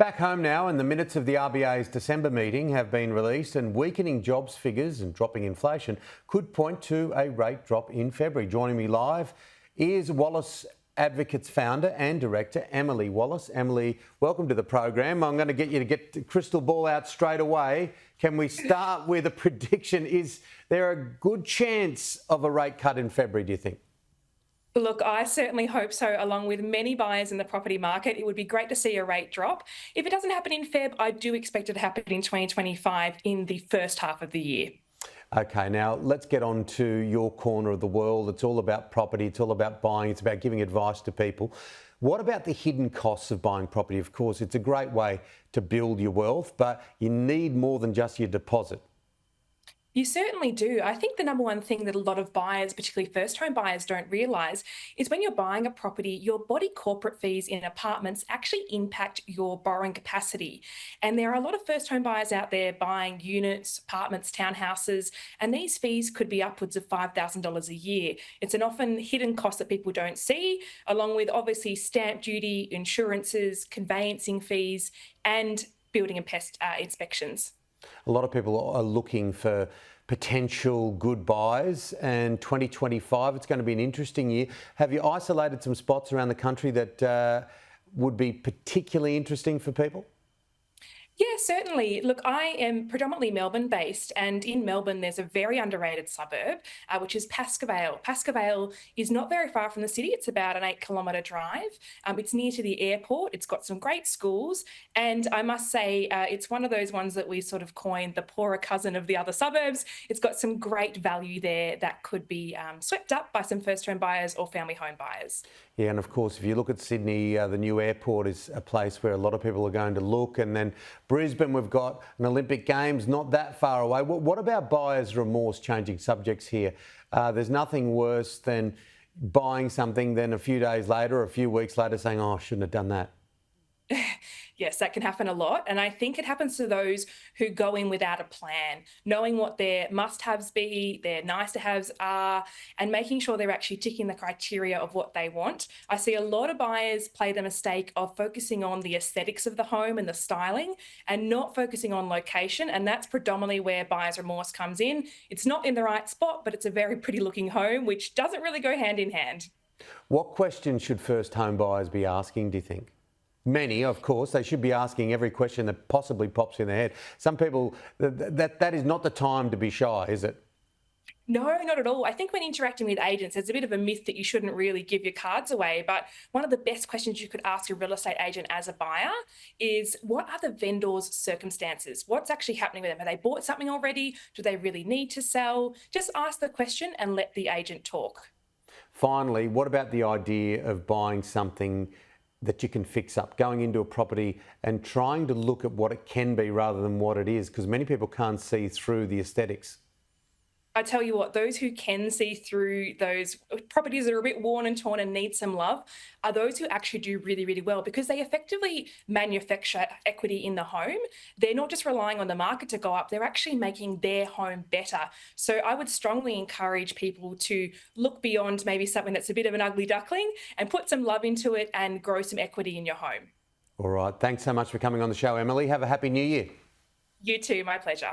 Back home now, and the minutes of the RBA's December meeting have been released, and weakening jobs figures and dropping inflation could point to a rate drop in February. Joining me live is Wallace Advocates founder and director, Emily Wallace. Emily, welcome to the program. I'm going to get you to get the crystal ball out straight away. Can we start with a prediction? Is there a good chance of a rate cut in February, do you think? Look, I certainly hope so, along with many buyers in the property market. It would be great to see a rate drop. If it doesn't happen in Feb, I do expect it to happen in 2025 in the first half of the year. Okay, now let's get on to your corner of the world. It's all about property, it's all about buying, it's about giving advice to people. What about the hidden costs of buying property? Of course, it's a great way to build your wealth, but you need more than just your deposit. You certainly do. I think the number one thing that a lot of buyers, particularly first home buyers, don't realise is when you're buying a property, your body corporate fees in apartments actually impact your borrowing capacity. And there are a lot of first home buyers out there buying units, apartments, townhouses, and these fees could be upwards of $5,000 a year. It's an often hidden cost that people don't see, along with obviously stamp duty, insurances, conveyancing fees, and building and pest inspections. A lot of people are looking for potential good buys, and 2025, it's going to be an interesting year. Have you isolated some spots around the country that would be particularly interesting for people? Yeah, certainly. Look, I am predominantly Melbourne based, and in Melbourne, there's a very underrated suburb, which is Pascoe Vale. Pascoe Vale is not very far from the city. It's about an 8 kilometre drive. It's near to the airport. It's got some great schools. And I must say, it's one of those ones that we sort of coined the poorer cousin of the other suburbs. It's got some great value there that could be swept up by some first home buyers or family home buyers. Yeah, and of course, if you look at Sydney, the new airport is a place where a lot of people are going to look. And then Brisbane, we've got an Olympic Games not that far away. What about buyer's remorse? Changing subjects here. There's nothing worse than buying something, then a few days later or a few weeks later saying, oh, I shouldn't have done that. Yes, that can happen a lot. And I think it happens to those who go in without a plan, knowing what their must-haves be, their nice-to-haves are, and making sure they're actually ticking the criteria of what they want. I see a lot of buyers play the mistake of focusing on the aesthetics of the home and the styling and not focusing on location. And that's predominantly where buyer's remorse comes in. It's not in the right spot, but it's a very pretty looking home, which doesn't really go hand in hand. What questions should first home buyers be asking, do you think? Many, of course. They should be asking every question that possibly pops in their head. Some people, that is not the time to be shy, is it? No, not at all. I think when interacting with agents, there's a bit of a myth that you shouldn't really give your cards away. But one of the best questions you could ask a real estate agent as a buyer is, what are the vendor's circumstances? What's actually happening with them? Have they bought something already? Do they really need to sell? Just ask the question and let the agent talk. Finally, what about the idea of buying something that you can fix up, going into a property and trying to look at what it can be rather than what it is? Because many people can't see through the aesthetics. I tell you what, those who can see through those properties that are a bit worn and torn and need some love are those who actually do really, really well, because they effectively manufacture equity in the home. They're not just relying on the market to go up, they're actually making their home better. So I would strongly encourage people to look beyond maybe something that's a bit of an ugly duckling and put some love into it and grow some equity in your home. All right. Thanks so much for coming on the show, Emily. Have a happy new year. You too, my pleasure.